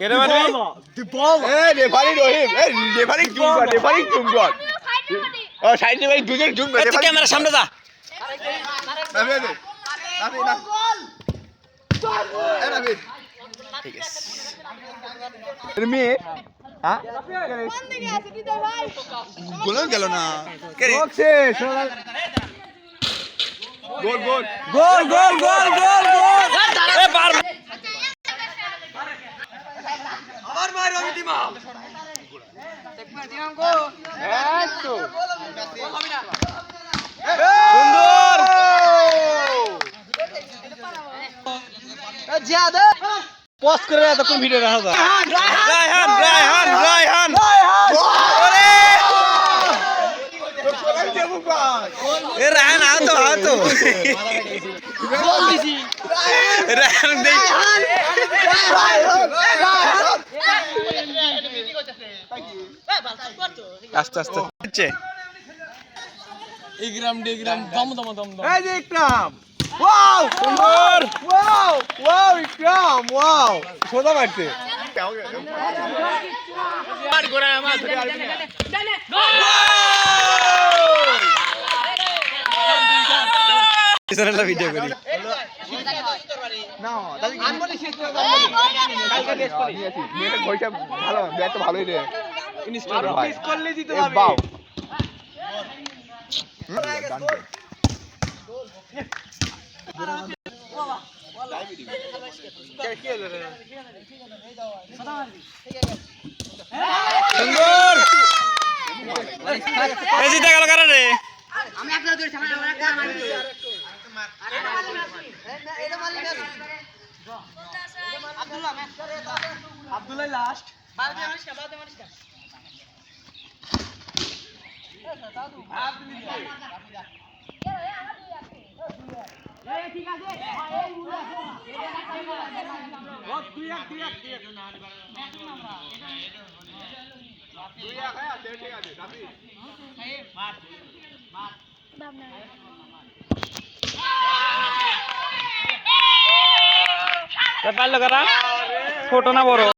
কেডে মারবি দি বল রেফারি রহিম referee zoom কর ও side referee দুজন জুম করে তুই ক্যামেরার সামনে যা ঠিক আছে মেয়ে হ্যাঁ গোল গেল না গোল গোল গোল গোল গোল গোল গোল এ পার আবার মার আমি দিমা এতো সুন্দর জিয়াদা পোস্ট করে এতক্ষণ ভিডিও রাখা যায় রায়হান রায়হান রায়হান ওরে এ রায়হান আতো গোল দিছি রায়হান দেই আস্তে আস্তে হচ্ছে ইগ্রাম ডিগ্রাম দম দম দম দম এই যে ইকরাম ওয়াও সুন্দর ওয়াও ইকরাম ওয়াও সোজা মারতে আর গোরা আমার ধরে চ্যানেলটা ভিডিও করি না দাদি আমি বলি শেষ করে কালকে টেস্ট করি মেয়েটা ঘড়িটা ভালো ব্যাটটা ভালোই রে ইনস্টল হয় মিস করলে দিতে হবে বাও সুন্দর এই জিতে গেল কারা রে আমি একটা ধরে সামনে আমরা একটা মারি এটা মারি না আব্দুল্লাহ লাস্ট বাদে মারিস না ঠিক আছে পারলো কারা ছোট না বড়